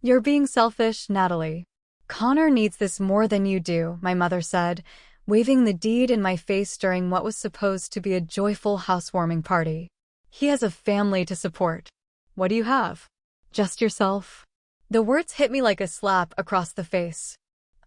You're being selfish, Natalie. Connor needs this more than you do, my mother said, waving the deed in my face during what was supposed to be a joyful housewarming party. He has a family to support. What do you have? Just yourself? The words hit me like a slap across the face.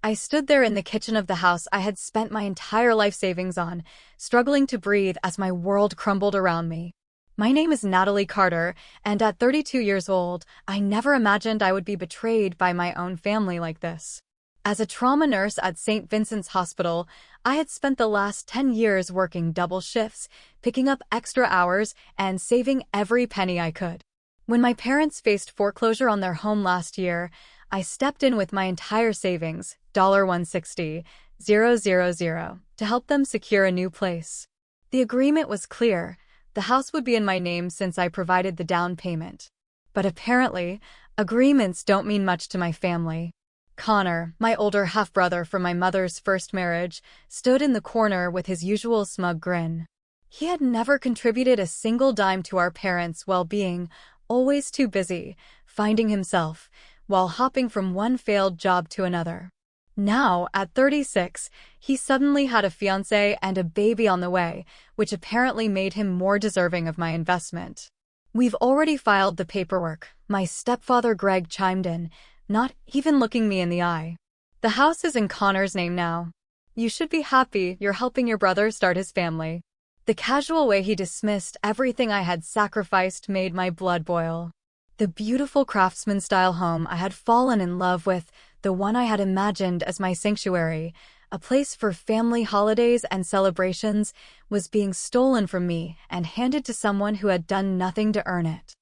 I stood there in the kitchen of the house I had spent my entire life savings on, struggling to breathe as my world crumbled around me. My name is Natalie Carter, and at 32 years old, I never imagined I would be betrayed by my own family like this. As a trauma nurse at St. Vincent's Hospital, I had spent the last 10 years working double shifts, picking up extra hours, and saving every penny I could. When my parents faced foreclosure on their home last year, I stepped in with my entire savings, $160,000, to help them secure a new place. The agreement was clear. The house would be in my name since I provided the down payment. But apparently, agreements don't mean much to my family. Connor, my older half-brother from my mother's first marriage, stood in the corner with his usual smug grin. He had never contributed a single dime to our parents' well-being, always too busy, finding himself, while hopping from one failed job to another. Now, at 36, he suddenly had a fiancé and a baby on the way, which apparently made him more deserving of my investment. We've already filed the paperwork, my stepfather Greg chimed in, not even looking me in the eye. The house is in Connor's name now. You should be happy you're helping your brother start his family. The casual way he dismissed everything I had sacrificed made my blood boil. The beautiful craftsman-style home I had fallen in love with, the one I had imagined as my sanctuary, a place for family holidays and celebrations, was being stolen from me and handed to someone who had done nothing to earn it.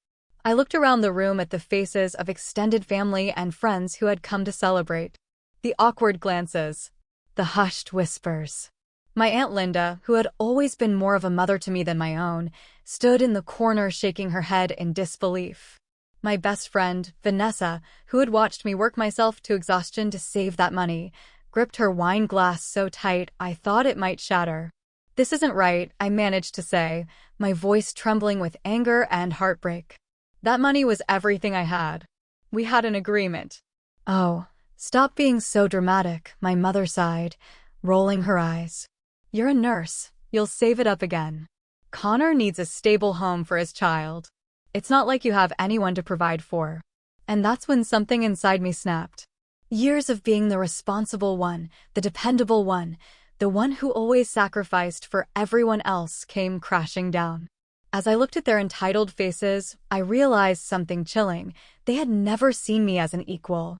I looked around the room at the faces of extended family and friends who had come to celebrate. The awkward glances. The hushed whispers. My Aunt Linda, who had always been more of a mother to me than my own, stood in the corner shaking her head in disbelief. My best friend, Vanessa, who had watched me work myself to exhaustion to save that money, gripped her wine glass so tight I thought it might shatter. This isn't right, I managed to say, my voice trembling with anger and heartbreak. That money was everything I had. We had an agreement. Oh, stop being so dramatic, my mother sighed, rolling her eyes. You're a nurse. You'll save it up again. Connor needs a stable home for his child. It's not like you have anyone to provide for. And that's when something inside me snapped. Years of being the responsible one, the dependable one, the one who always sacrificed for everyone else came crashing down. As I looked at their entitled faces, I realized something chilling. They had never seen me as an equal.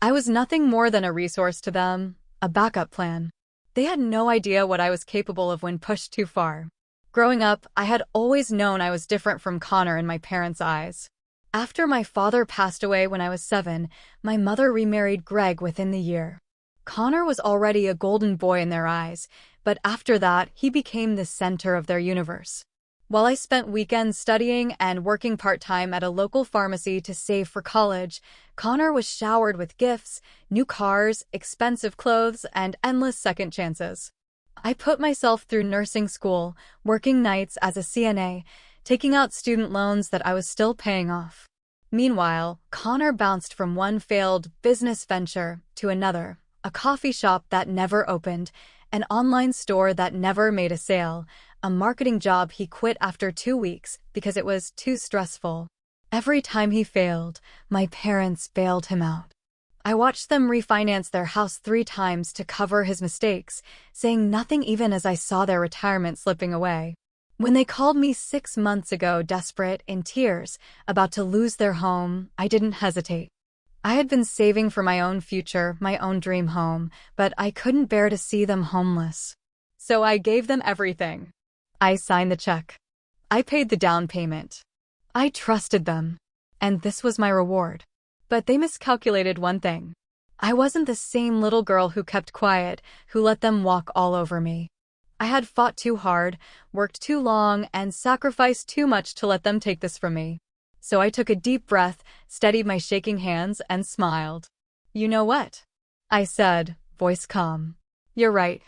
I was nothing more than a resource to them, a backup plan. They had no idea what I was capable of when pushed too far. Growing up, I had always known I was different from Connor in my parents' eyes. After my father passed away when I was 7, my mother remarried Greg within the year. Connor was already a golden boy in their eyes, but after that, he became the center of their universe. While I spent weekends studying and working part-time at a local pharmacy to save for college, Connor was showered with gifts, new cars, expensive clothes, and endless second chances. I put myself through nursing school, working nights as a CNA, taking out student loans that I was still paying off. Meanwhile, Connor bounced from one failed business venture to another, a coffee shop that never opened, an online store that never made a sale, a marketing job he quit after 2 weeks because it was too stressful. Every time he failed, my parents bailed him out. I watched them refinance their house 3 times to cover his mistakes, saying nothing even as I saw their retirement slipping away. When they called me 6 months ago, desperate, in tears, about to lose their home, I didn't hesitate. I had been saving for my own future, my own dream home, but I couldn't bear to see them homeless. So I gave them everything. I signed the check. I paid the down payment. I trusted them. And this was my reward. But they miscalculated one thing. I wasn't the same little girl who kept quiet, who let them walk all over me. I had fought too hard, worked too long, and sacrificed too much to let them take this from me. So I took a deep breath, steadied my shaking hands, and smiled. You know what? I said, voice calm. You're right.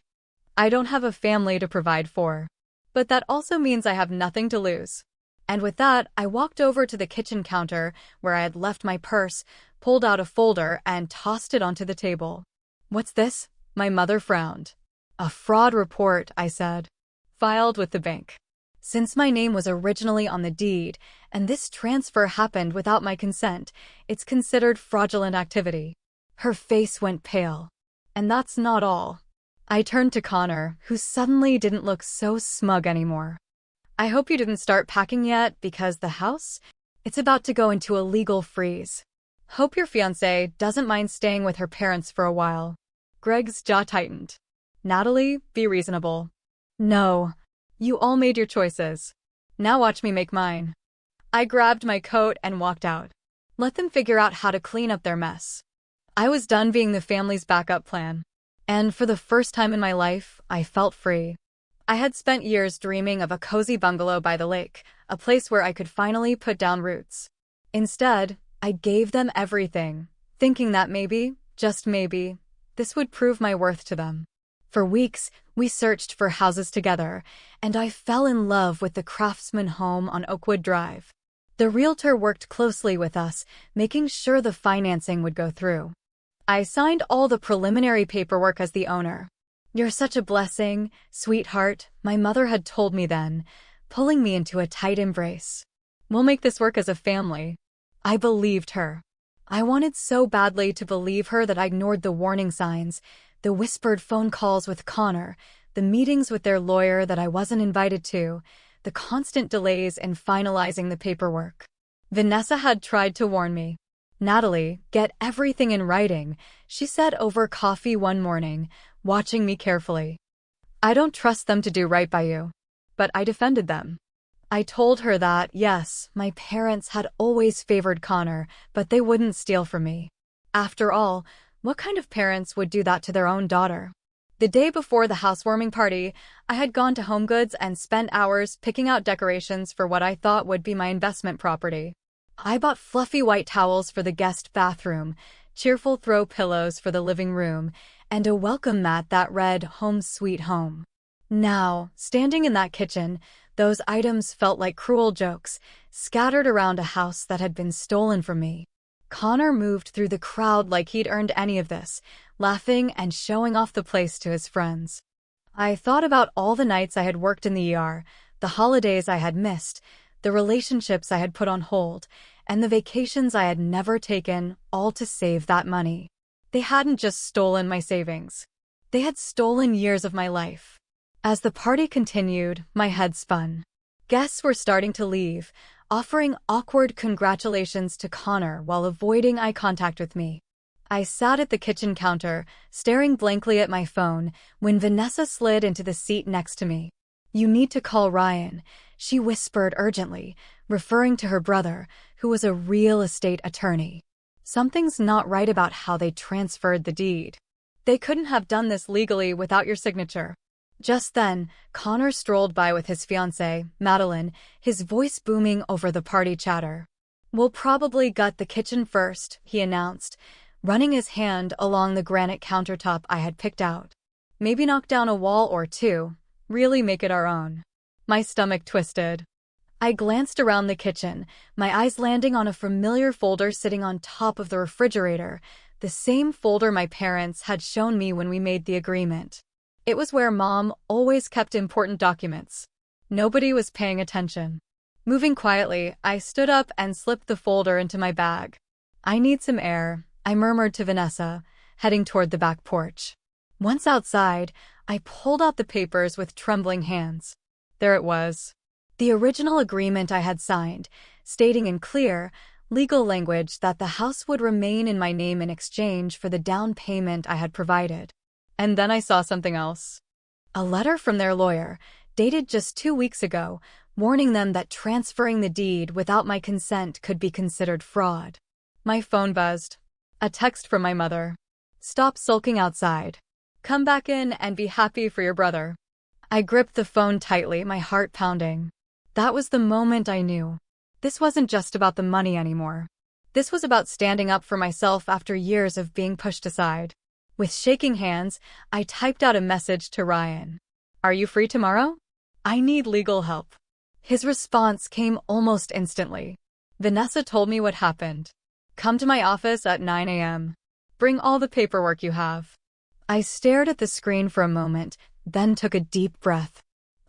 I don't have a family to provide for. But that also means I have nothing to lose. And with that, I walked over to the kitchen counter where I had left my purse, pulled out a folder, and tossed it onto the table. "What's this?" My mother frowned. "A fraud report," I said. "Filed with the bank. Since my name was originally on the deed, and this transfer happened without my consent, it's considered fraudulent activity." Her face went pale. "And that's not all." I turned to Connor, who suddenly didn't look so smug anymore. "I hope you didn't start packing yet, because the house, it's about to go into a legal freeze. Hope your fiancée doesn't mind staying with her parents for a while." Greg's jaw tightened. "Natalie, be reasonable." "No. You all made your choices. Now watch me make mine." I grabbed my coat and walked out. Let them figure out how to clean up their mess. I was done being the family's backup plan. And for the first time in my life, I felt free. I had spent years dreaming of a cozy bungalow by the lake, a place where I could finally put down roots. Instead, I gave them everything, thinking that maybe, just maybe, this would prove my worth to them. For weeks, we searched for houses together, and I fell in love with the Craftsman home on Oakwood Drive. The realtor worked closely with us, making sure the financing would go through. I signed all the preliminary paperwork as the owner. "You're such a blessing, sweetheart," my mother had told me then, pulling me into a tight embrace. "We'll make this work as a family." I believed her. I wanted so badly to believe her that I ignored the warning signs, the whispered phone calls with Connor, the meetings with their lawyer that I wasn't invited to, the constant delays in finalizing the paperwork. Vanessa had tried to warn me. "Natalie, get everything in writing," she said over coffee one morning, watching me carefully. "I don't trust them to do right by you." But I defended them. I told her that, yes, my parents had always favored Connor, but they wouldn't steal from me. After all, what kind of parents would do that to their own daughter? The day before the housewarming party, I had gone to HomeGoods and spent hours picking out decorations for what I thought would be my investment property. I bought fluffy white towels for the guest bathroom, cheerful throw pillows for the living room, and a welcome mat that read "Home Sweet Home." Now, standing in that kitchen, those items felt like cruel jokes, scattered around a house that had been stolen from me. Connor moved through the crowd like he'd earned any of this, laughing and showing off the place to his friends. I thought about all the nights I had worked in the ER, the holidays I had missed, the relationships I had put on hold, and the vacations I had never taken, all to save that money. They hadn't just stolen my savings. They had stolen years of my life. As the party continued, my head spun. Guests were starting to leave, offering awkward congratulations to Connor while avoiding eye contact with me. I sat at the kitchen counter, staring blankly at my phone, when Vanessa slid into the seat next to me. "You need to call Ryan," she whispered urgently, referring to her brother, who was a real estate attorney. "Something's not right about how they transferred the deed. They couldn't have done this legally without your signature." Just then, Connor strolled by with his fiancée, Madeline, his voice booming over the party chatter. "We'll probably gut the kitchen first," he announced, running his hand along the granite countertop I had picked out. "Maybe knock down a wall or two, really make it our own." My stomach twisted. I glanced around the kitchen, my eyes landing on a familiar folder sitting on top of the refrigerator, the same folder my parents had shown me when we made the agreement. It was where Mom always kept important documents. Nobody was paying attention. Moving quietly, I stood up and slipped the folder into my bag. "I need some air," I murmured to Vanessa, heading toward the back porch. Once outside, I pulled out the papers with trembling hands. There it was. The original agreement I had signed, stating in clear, legal language that the house would remain in my name in exchange for the down payment I had provided. And then I saw something else. A letter from their lawyer, dated just 2 weeks ago, warning them that transferring the deed without my consent could be considered fraud. My phone buzzed. A text from my mother. "Stop sulking outside. Come back in and be happy for your brother." I gripped the phone tightly, my heart pounding. That was the moment I knew. This wasn't just about the money anymore. This was about standing up for myself after years of being pushed aside. With shaking hands, I typed out a message to Ryan. "Are you free tomorrow? I need legal help." His response came almost instantly. Vanessa told me what happened. Come to my office at 9 a.m. Bring all the paperwork you have. I stared at the screen for a moment, then took a deep breath.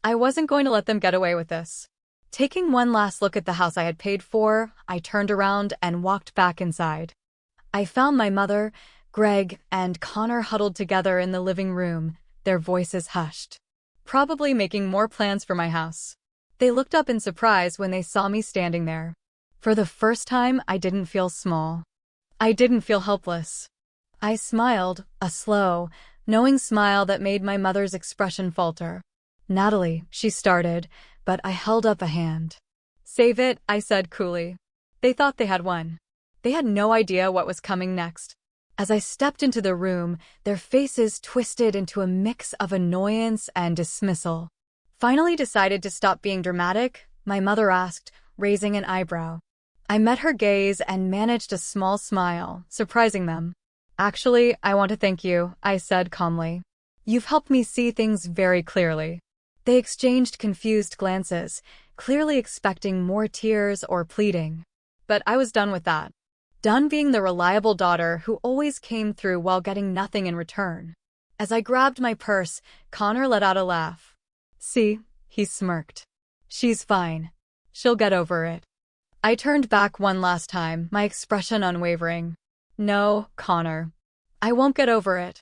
I wasn't going to let them get away with this. Taking one last look at the house I had paid for, I turned around and walked back inside. I found my mother, Greg, and Connor huddled together in the living room, their voices hushed. Probably making more plans for my house. They looked up in surprise when they saw me standing there. For the first time, I didn't feel small. I didn't feel helpless. I smiled, a slow, knowing smile that made my mother's expression falter. Natalie, she started, but I held up a hand. Save it, I said coolly. They thought they had won. They had no idea what was coming next. As I stepped into the room, their faces twisted into a mix of annoyance and dismissal. Finally decided to stop being dramatic, my mother asked, raising an eyebrow. I met her gaze and managed a small smile, surprising them. Actually, I want to thank you, I said calmly. You've helped me see things very clearly. They exchanged confused glances, clearly expecting more tears or pleading. But I was done with that. Done being the reliable daughter who always came through while getting nothing in return. As I grabbed my purse, Connor let out a laugh. See, he smirked. She's fine. She'll get over it. I turned back one last time, my expression unwavering. No, Connor. I won't get over it.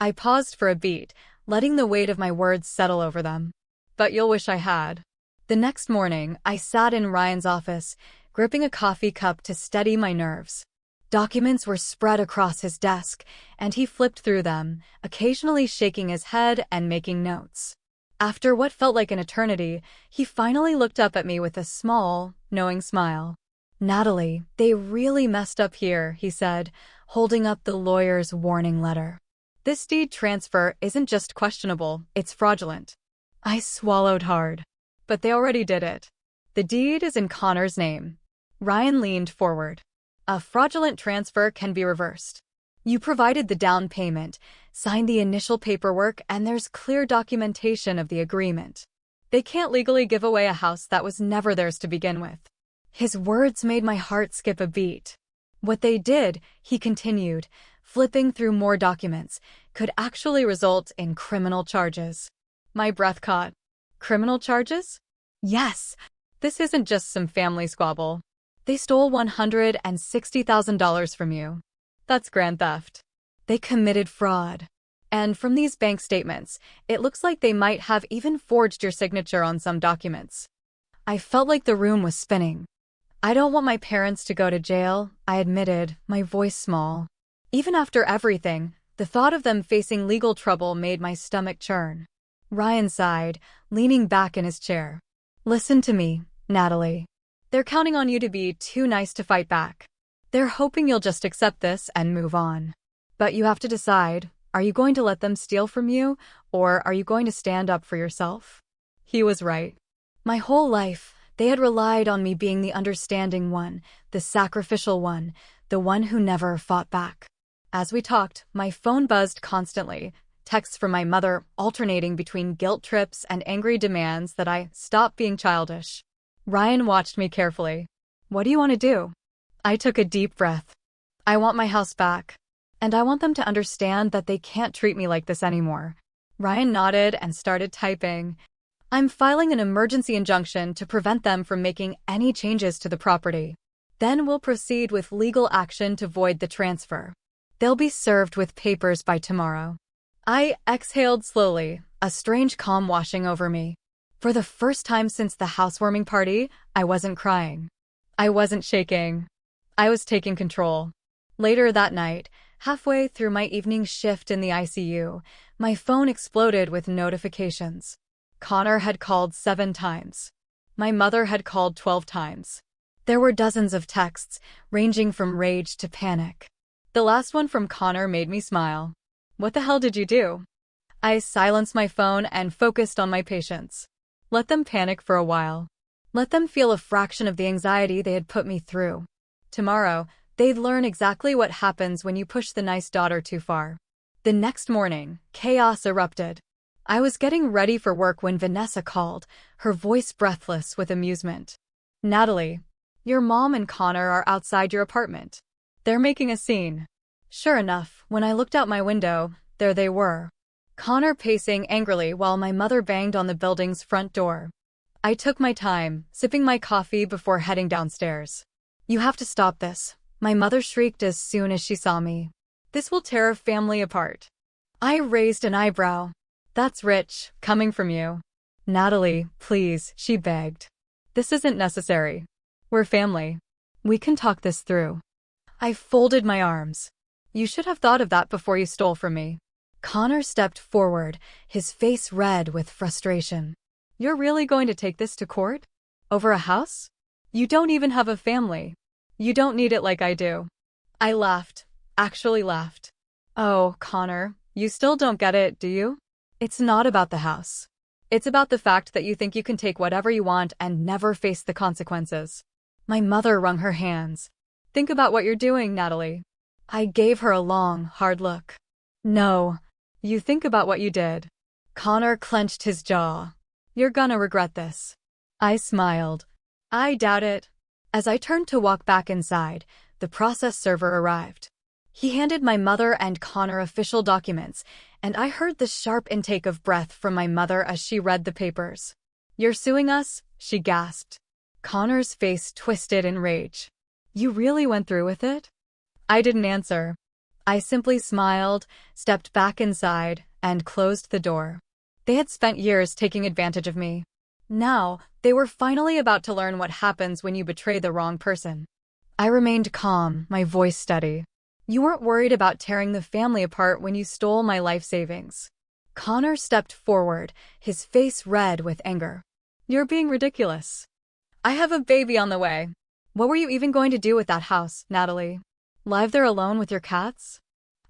I paused for a beat, letting the weight of my words settle over them. But you'll wish I had. The next morning, I sat in Ryan's office, gripping a coffee cup to steady my nerves. Documents were spread across his desk, and he flipped through them, occasionally shaking his head and making notes. After what felt like an eternity, he finally looked up at me with a small, knowing smile. Natalie, they really messed up here, he said, holding up the lawyer's warning letter. This deed transfer isn't just questionable, it's fraudulent. I swallowed hard. But they already did it. The deed is in Connor's name. Ryan leaned forward. A fraudulent transfer can be reversed. You provided the down payment, signed the initial paperwork, and there's clear documentation of the agreement. They can't legally give away a house that was never theirs to begin with. His words made my heart skip a beat. What they did, he continued, flipping through more documents, could actually result in criminal charges. My breath caught. Criminal charges? Yes. This isn't just some family squabble. They stole $160,000 from you. That's grand theft. They committed fraud. And from these bank statements, it looks like they might have even forged your signature on some documents. I felt like the room was spinning. I don't want my parents to go to jail, I admitted, my voice small. Even after everything, the thought of them facing legal trouble made my stomach churn. Ryan sighed, leaning back in his chair. Listen to me, Natalie. They're counting on you to be too nice to fight back. They're hoping you'll just accept this and move on. But you have to decide, are you going to let them steal from you, or are you going to stand up for yourself? He was right. My whole life, they had relied on me being the understanding one, the sacrificial one, the one who never fought back. As we talked, my phone buzzed constantly, texts from my mother alternating between guilt trips and angry demands that I stop being childish. Ryan watched me carefully. What do you want to do? I took a deep breath. I want my house back. And I want them to understand that they can't treat me like this anymore. Ryan nodded and started typing. I'm filing an emergency injunction to prevent them from making any changes to the property. Then we'll proceed with legal action to void the transfer. They'll be served with papers by tomorrow. I exhaled slowly, a strange calm washing over me. For the first time since the housewarming party, I wasn't crying. I wasn't shaking. I was taking control. Later that night, halfway through my evening shift in the ICU, my phone exploded with notifications. Connor had called 7 times. My mother had called 12 times. There were dozens of texts, ranging from rage to panic. The last one from Connor made me smile. What the hell did you do? I silenced my phone and focused on my patients. Let them panic for a while. Let them feel a fraction of the anxiety they had put me through. Tomorrow, they'd learn exactly what happens when you push the nice daughter too far. The next morning, chaos erupted. I was getting ready for work when Vanessa called, her voice breathless with amusement. Natalie, your mom and Connor are outside your apartment. They're making a scene. Sure enough, when I looked out my window, there they were. Connor pacing angrily while my mother banged on the building's front door. I took my time, sipping my coffee before heading downstairs. You have to stop this, my mother shrieked as soon as she saw me. This will tear our family apart. I raised an eyebrow. That's rich, coming from you. Natalie, please, she begged. This isn't necessary. We're family. We can talk this through. I folded my arms. You should have thought of that before you stole from me. Connor stepped forward, his face red with frustration. You're really going to take this to court? Over a house? You don't even have a family. You don't need it like I do. I laughed, actually laughed. Oh, Connor, you still don't get it, do you? It's not about the house. It's about the fact that you think you can take whatever you want and never face the consequences. My mother wrung her hands. Think about what you're doing, Natalie. I gave her a long, hard look. No. You think about what you did. Connor clenched his jaw. You're gonna regret this. I smiled. I doubt it. As I turned to walk back inside, the process server arrived. He handed my mother and Connor official documents, and I heard the sharp intake of breath from my mother as she read the papers. You're suing us? She gasped. Connor's face twisted in rage. You really went through with it? I didn't answer. I simply smiled, stepped back inside, and closed the door. They had spent years taking advantage of me. Now, they were finally about to learn what happens when you betray the wrong person. I remained calm, my voice steady. You weren't worried about tearing the family apart when you stole my life savings. Connor stepped forward, his face red with anger. You're being ridiculous. I have a baby on the way. What were you even going to do with that house, Natalie? Live there alone with your cats?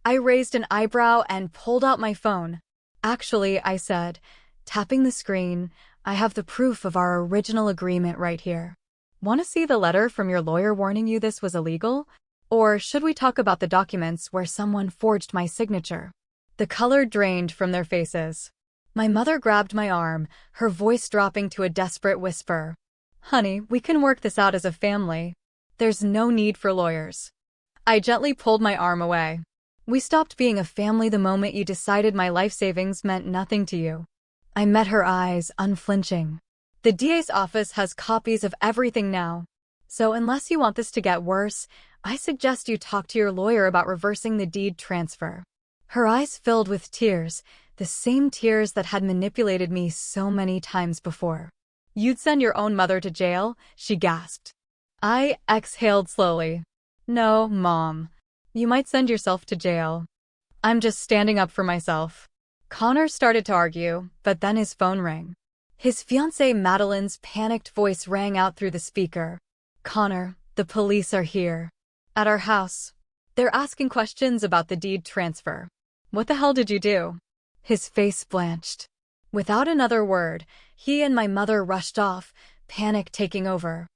I raised an eyebrow and pulled out my phone. Actually, I said, tapping the screen, I have the proof of our original agreement right here. Want to see the letter from your lawyer warning you this was illegal? Or should we talk about the documents where someone forged my signature? The color drained from their faces. My mother grabbed my arm, her voice dropping to a desperate whisper. Honey, we can work this out as a family. There's no need for lawyers. I gently pulled my arm away. We stopped being a family the moment you decided my life savings meant nothing to you. I met her eyes, unflinching. The DA's office has copies of everything now. So unless you want this to get worse, I suggest you talk to your lawyer about reversing the deed transfer. Her eyes filled with tears, the same tears that had manipulated me so many times before. You'd send your own mother to jail? She gasped. I exhaled slowly. No, Mom. You might send yourself to jail. I'm just standing up for myself. Connor started to argue, but then his phone rang. His fiancée Madeline's panicked voice rang out through the speaker. Connor, the police are here. At our house. They're asking questions about the deed transfer. What the hell did you do? His face blanched. Without another word, he and my mother rushed off, panic taking over.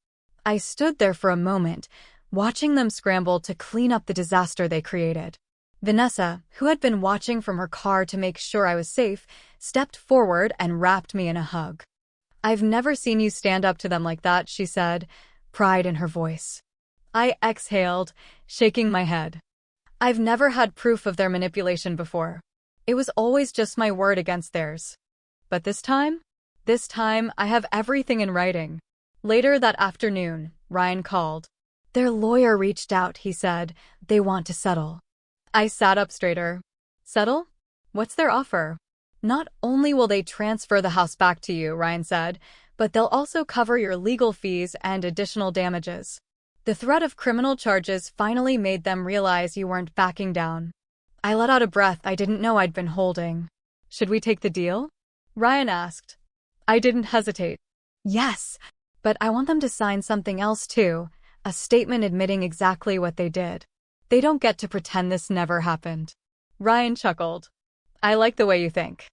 I stood there for a moment, watching them scramble to clean up the disaster they created. Vanessa, who had been watching from her car to make sure I was safe, stepped forward and wrapped me in a hug. I've never seen you stand up to them like that, she said, pride in her voice. I exhaled, shaking my head. I've never had proof of their manipulation before. It was always just my word against theirs. But this time I have everything in writing. Later that afternoon, Ryan called. Their lawyer reached out, he said. They want to settle. I sat up straighter. Settle? What's their offer? Not only will they transfer the house back to you, Ryan said, but they'll also cover your legal fees and additional damages. The threat of criminal charges finally made them realize you weren't backing down. I let out a breath I didn't know I'd been holding. Should we take the deal? Ryan asked. I didn't hesitate. Yes, but I want them to sign something else too, a statement admitting exactly what they did. They don't get to pretend this never happened. Ryan chuckled. I like the way you think.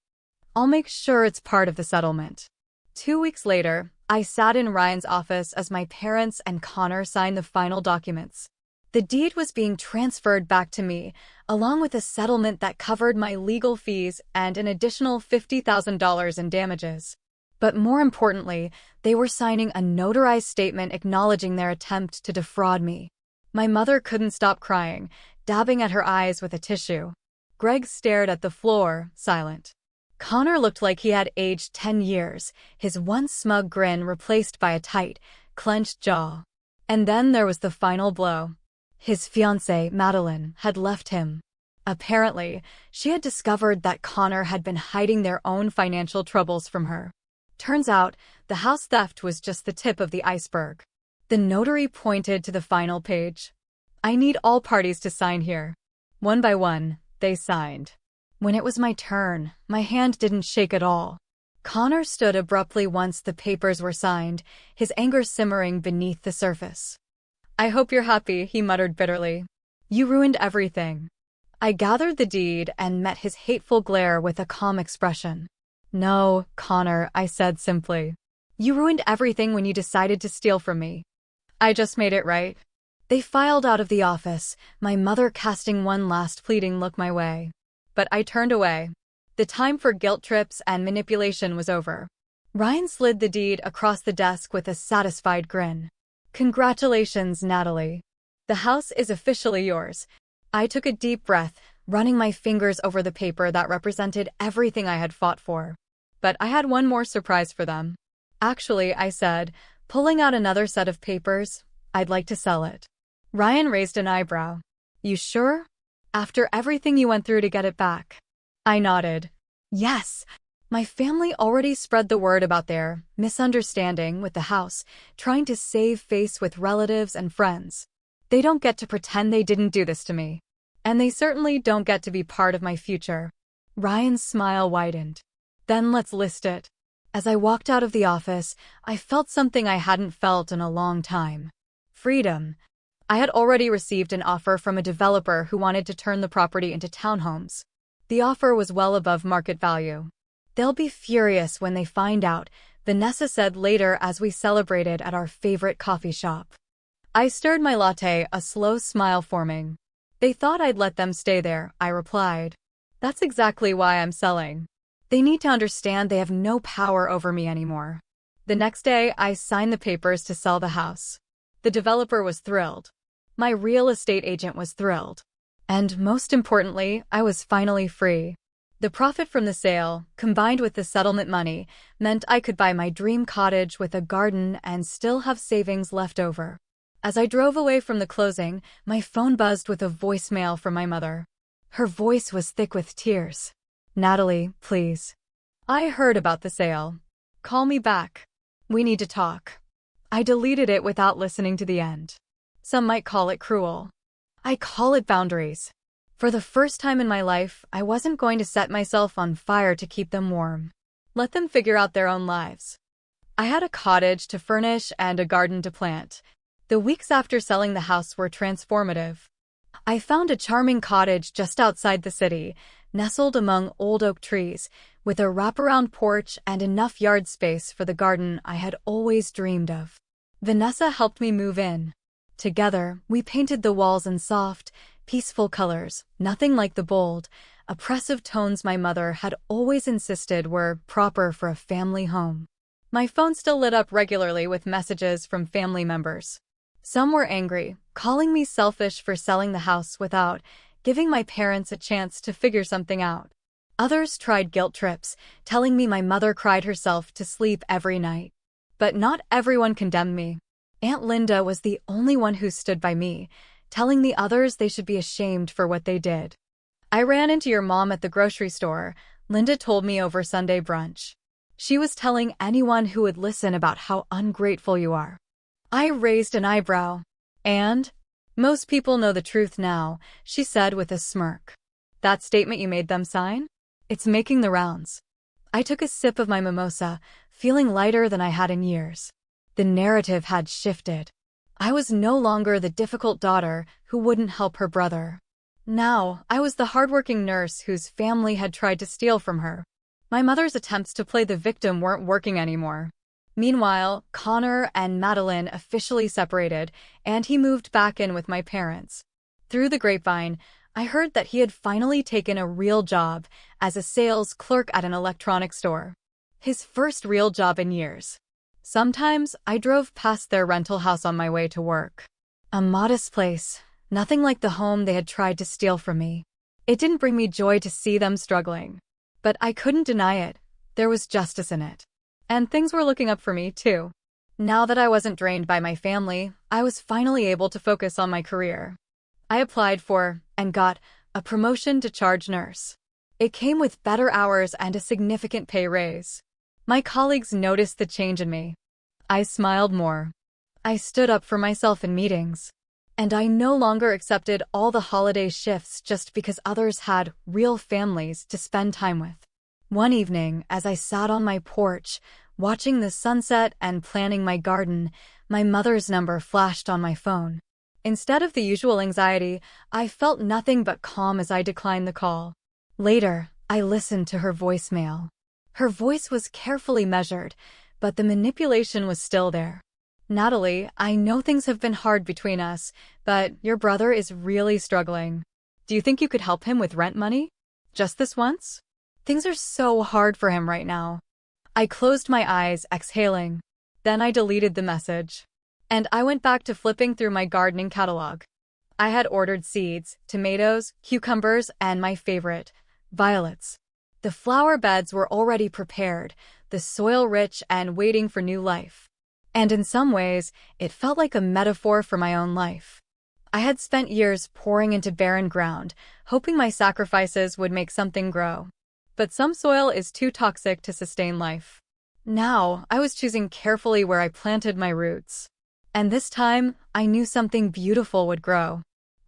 I'll make sure it's part of the settlement. 2 weeks later, I sat in Ryan's office as my parents and Connor signed the final documents. The deed was being transferred back to me, along with a settlement that covered my legal fees and an additional $50,000 in damages. But more importantly, they were signing a notarized statement acknowledging their attempt to defraud me. My mother couldn't stop crying, dabbing at her eyes with a tissue. Greg stared at the floor, silent. Connor looked like he had aged 10 years, his once smug grin replaced by a tight, clenched jaw. And then there was the final blow. His fiancée, Madeline, had left him. Apparently, she had discovered that Connor had been hiding their own financial troubles from her. Turns out, the house theft was just the tip of the iceberg. The notary pointed to the final page. I need all parties to sign here. One by one, they signed. When it was my turn, my hand didn't shake at all. Connor stood abruptly once the papers were signed, his anger simmering beneath the surface. I hope you're happy, he muttered bitterly. You ruined everything. I gathered the deed and met his hateful glare with a calm expression. No, Connor, I said simply. You ruined everything when you decided to steal from me. I just made it right. They filed out of the office, my mother casting one last pleading look my way. But I turned away. The time for guilt trips and manipulation was over. Ryan slid the deed across the desk with a satisfied grin. Congratulations, Natalie. The house is officially yours. I took a deep breath, running my fingers over the paper that represented everything I had fought for. But I had one more surprise for them. Actually, I said, pulling out another set of papers, I'd like to sell it. Ryan raised an eyebrow. You sure? After everything you went through to get it back? I nodded. Yes. My family already spread the word about their misunderstanding with the house, trying to save face with relatives and friends. They don't get to pretend they didn't do this to me. And they certainly don't get to be part of my future. Ryan's smile widened. Then let's list it. As I walked out of the office, I felt something I hadn't felt in a long time. Freedom. I had already received an offer from a developer who wanted to turn the property into townhomes. The offer was well above market value. They'll be furious when they find out, Vanessa said later as we celebrated at our favorite coffee shop. I stirred my latte, a slow smile forming. They thought I'd let them stay there, I replied. That's exactly why I'm selling. They need to understand they have no power over me anymore. The next day, I signed the papers to sell the house. The developer was thrilled. My real estate agent was thrilled. And most importantly, I was finally free. The profit from the sale, combined with the settlement money, meant I could buy my dream cottage with a garden and still have savings left over. As I drove away from the closing, my phone buzzed with a voicemail from my mother. Her voice was thick with tears. Natalie, please. I heard about the sale. Call me back. We need to talk. I deleted it without listening to the end. Some might call it cruel. I call it boundaries. For the first time in my life, I wasn't going to set myself on fire to keep them warm. Let them figure out their own lives. I had a cottage to furnish and a garden to plant. The weeks after selling the house were transformative. I found a charming cottage just outside the city, nestled among old oak trees, with a wraparound porch and enough yard space for the garden I had always dreamed of. Vanessa helped me move in. Together, we painted the walls in soft, peaceful colors, nothing like the bold, oppressive tones my mother had always insisted were proper for a family home. My phone still lit up regularly with messages from family members. Some were angry, calling me selfish for selling the house without giving my parents a chance to figure something out. Others tried guilt trips, telling me my mother cried herself to sleep every night. But not everyone condemned me. Aunt Linda was the only one who stood by me, telling the others they should be ashamed for what they did. I ran into your mom at the grocery store, Linda told me over Sunday brunch. She was telling anyone who would listen about how ungrateful you are. I raised an eyebrow. And? Most people know the truth now, she said with a smirk. That statement you made them sign? It's making the rounds. I took a sip of my mimosa, feeling lighter than I had in years. The narrative had shifted. I was no longer the difficult daughter who wouldn't help her brother. Now, I was the hardworking nurse whose family had tried to steal from her. My mother's attempts to play the victim weren't working anymore. Meanwhile, Connor and Madeline officially separated, and he moved back in with my parents. Through the grapevine, I heard that he had finally taken a real job as a sales clerk at an electronics store. His first real job in years. Sometimes I drove past their rental house on my way to work. A modest place, nothing like the home they had tried to steal from me. It didn't bring me joy to see them struggling. But I couldn't deny it. There was justice in it. And things were looking up for me, too. Now that I wasn't drained by my family, I was finally able to focus on my career. I applied for, and got, a promotion to charge nurse. It came with better hours and a significant pay raise. My colleagues noticed the change in me. I smiled more. I stood up for myself in meetings. And I no longer accepted all the holiday shifts just because others had real families to spend time with. One evening, as I sat on my porch, watching the sunset and planning my garden, my mother's number flashed on my phone. Instead of the usual anxiety, I felt nothing but calm as I declined the call. Later, I listened to her voicemail. Her voice was carefully measured, but the manipulation was still there. "Natalie, I know things have been hard between us, but your brother is really struggling. Do you think you could help him with rent money? Just this once? Things are so hard for him right now." I closed my eyes, exhaling. Then I deleted the message. And I went back to flipping through my gardening catalog. I had ordered seeds, tomatoes, cucumbers, and my favorite, violets. The flower beds were already prepared, the soil rich and waiting for new life. And in some ways, it felt like a metaphor for my own life. I had spent years pouring into barren ground, hoping my sacrifices would make something grow. But some soil is too toxic to sustain life. Now, I was choosing carefully where I planted my roots. And this time, I knew something beautiful would grow.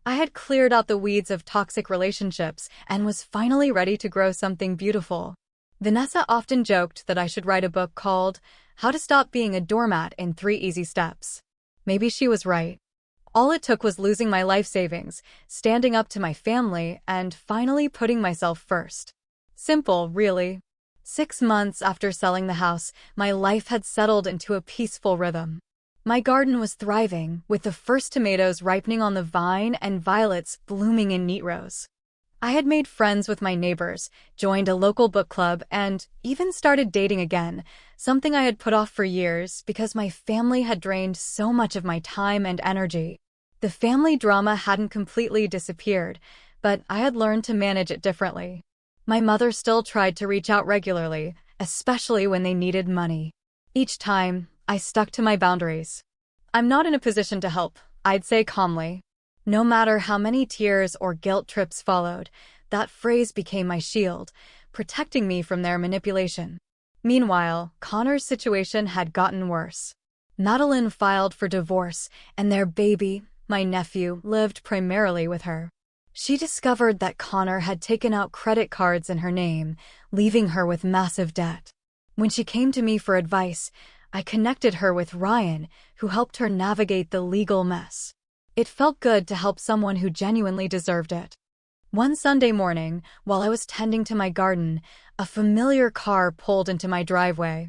I had cleared out the weeds of toxic relationships and was finally ready to grow something beautiful. Vanessa often joked that I should write a book called How to Stop Being a Doormat in 3 Easy Steps. Maybe she was right. All it took was losing my life savings, standing up to my family, and finally putting myself first. Simple, really. 6 months after selling the house, my life had settled into a peaceful rhythm. My garden was thriving, with the first tomatoes ripening on the vine and violets blooming in neat rows. I had made friends with my neighbors, joined a local book club, and even started dating again, something I had put off for years because my family had drained so much of my time and energy. The family drama hadn't completely disappeared, but I had learned to manage it differently. My mother still tried to reach out regularly, especially when they needed money. Each time, I stuck to my boundaries. "I'm not in a position to help," I'd say calmly. No matter how many tears or guilt trips followed, that phrase became my shield, protecting me from their manipulation. Meanwhile, Connor's situation had gotten worse. Madeline filed for divorce, and their baby, my nephew, lived primarily with her. She discovered that Connor had taken out credit cards in her name, leaving her with massive debt. When she came to me for advice, I connected her with Ryan, who helped her navigate the legal mess. It felt good to help someone who genuinely deserved it. One Sunday morning, while I was tending to my garden, a familiar car pulled into my driveway.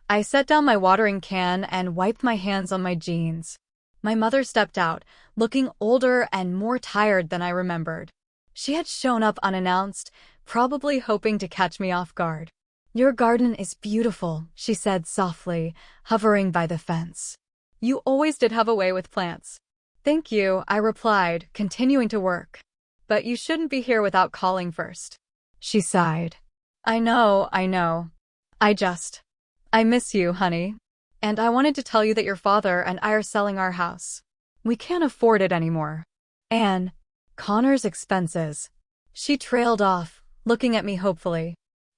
I set down my watering can and wiped my hands on my jeans. My mother stepped out, looking older and more tired than I remembered. She had shown up unannounced, probably hoping to catch me off guard. "Your garden is beautiful," she said softly, hovering by the fence. "You always did have a way with plants." "Thank you," I replied, continuing to work. "But you shouldn't be here without calling first." She sighed. I know. I miss you, honey. And I wanted to tell you that your father and I are selling our house. We can't afford it anymore. And Connor's expenses." She trailed off, looking at me hopefully.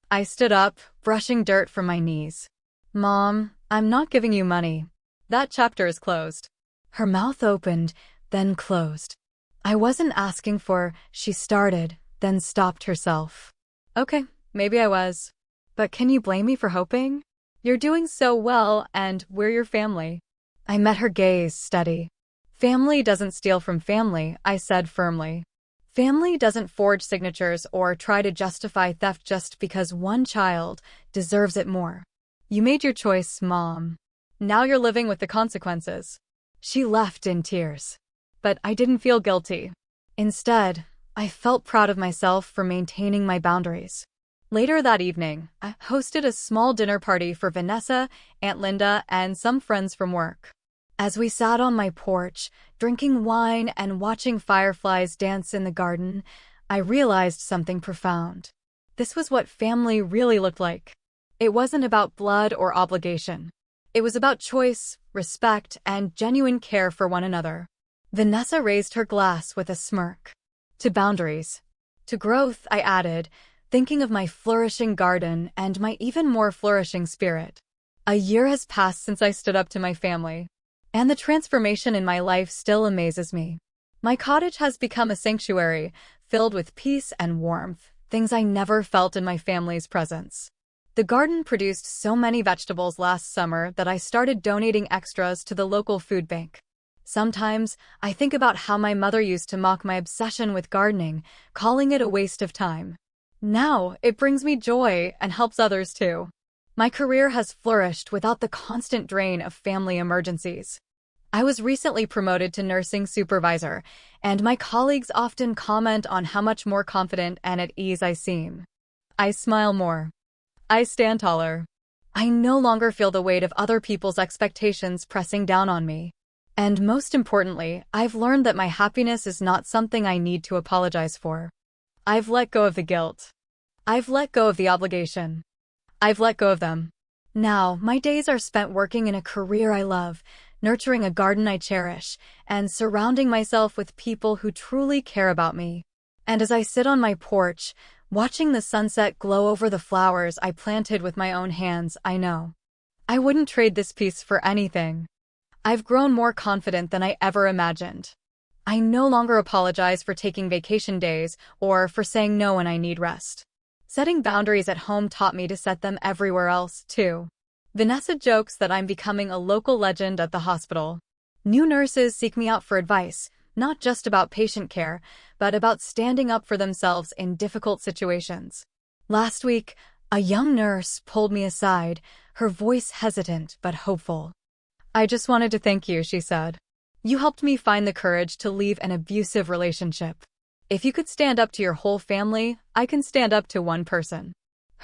I stood up, brushing dirt from my knees. "Mom, I'm not giving you money. That chapter is closed." Her mouth opened, then closed. "I wasn't asking for," she started, then stopped herself. "Okay, maybe I was. But can you blame me for hoping? You're doing so well, and we're your family." I met her gaze, steady. "Family doesn't steal from family," I said firmly. "Family doesn't forge signatures or try to justify theft just because one child deserves it more. You made your choice, Mom. Now you're living with the consequences. She left in tears. But I didn't feel guilty. Instead, I felt proud of myself for maintaining my boundaries. Later that evening, I hosted a small dinner party for Vanessa, Aunt Linda, and some friends from work. As we sat on my porch, drinking wine and watching fireflies dance in the garden, I realized something profound. This was what family really looked like. It wasn't about blood or obligation. It was about choice, respect, and genuine care for one another. Vanessa raised her glass with a smirk. To boundaries. To growth, I added, thinking of my flourishing garden and my even more flourishing spirit. A year has passed since I stood up to my family. And the transformation in my life still amazes me. My cottage has become a sanctuary, filled with peace and warmth, things I never felt in my family's presence. The garden produced so many vegetables last summer that I started donating extras to the local food bank. Sometimes, I think about how my mother used to mock my obsession with gardening, calling it a waste of time. Now, it brings me joy and helps others too. My career has flourished without the constant drain of family emergencies. I was recently promoted to nursing supervisor, and my colleagues often comment on how much more confident and at ease I seem. I smile more. I stand taller. I no longer feel the weight of other people's expectations pressing down on me. And most importantly, I've learned that my happiness is not something I need to apologize for. I've let go of the guilt. I've let go of the obligation. I've let go of them. Now, my days are spent working in a career I love, nurturing a garden I cherish, and surrounding myself with people who truly care about me. And as I sit on my porch, watching the sunset glow over the flowers I planted with my own hands, I know I wouldn't trade this peace for anything. I've grown more confident than I ever imagined. I no longer apologize for taking vacation days or for saying no when I need rest. Setting boundaries at home taught me to set them everywhere else, too. Vanessa jokes that I'm becoming a local legend at the hospital. New nurses seek me out for advice, not just about patient care, but about standing up for themselves in difficult situations. Last week, a young nurse pulled me aside, her voice hesitant but hopeful. "I just wanted to thank you," she said. "You helped me find the courage to leave an abusive relationship. If you could stand up to your whole family, I can stand up to one person."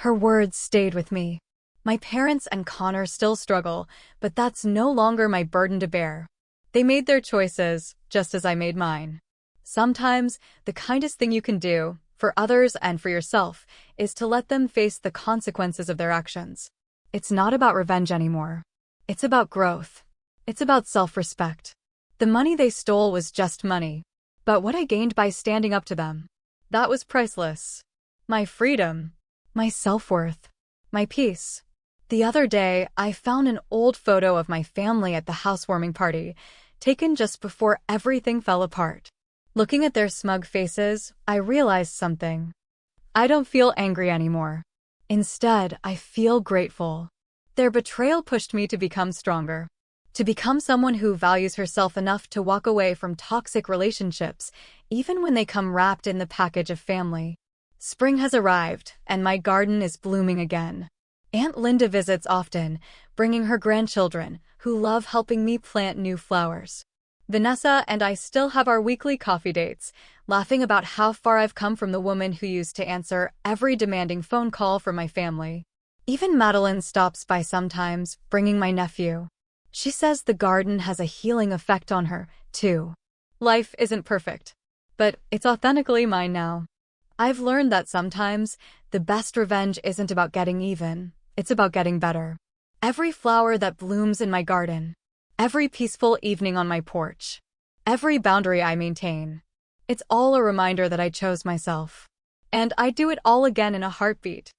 Her words stayed with me. My parents and Connor still struggle, but that's no longer my burden to bear. They made their choices, just as I made mine. Sometimes, the kindest thing you can do, for others and for yourself, is to let them face the consequences of their actions. It's not about revenge anymore. It's about growth. It's about self-respect. The money they stole was just money. But what I gained by standing up to them, that was priceless. My freedom, my self-worth, my peace. The other day, I found an old photo of my family at the housewarming party, taken just before everything fell apart. Looking at their smug faces, I realized something. I don't feel angry anymore. Instead, I feel grateful. Their betrayal pushed me to become stronger. To become someone who values herself enough to walk away from toxic relationships, even when they come wrapped in the package of family. Spring has arrived, and my garden is blooming again. Aunt Linda visits often, bringing her grandchildren, who love helping me plant new flowers. Vanessa and I still have our weekly coffee dates, laughing about how far I've come from the woman who used to answer every demanding phone call from my family. Even Madeline stops by sometimes, bringing my nephew. She says the garden has a healing effect on her, too. Life isn't perfect, but it's authentically mine now. I've learned that sometimes, the best revenge isn't about getting even, it's about getting better. Every flower that blooms in my garden, every peaceful evening on my porch, every boundary I maintain, it's all a reminder that I chose myself. And I'd do it all again in a heartbeat.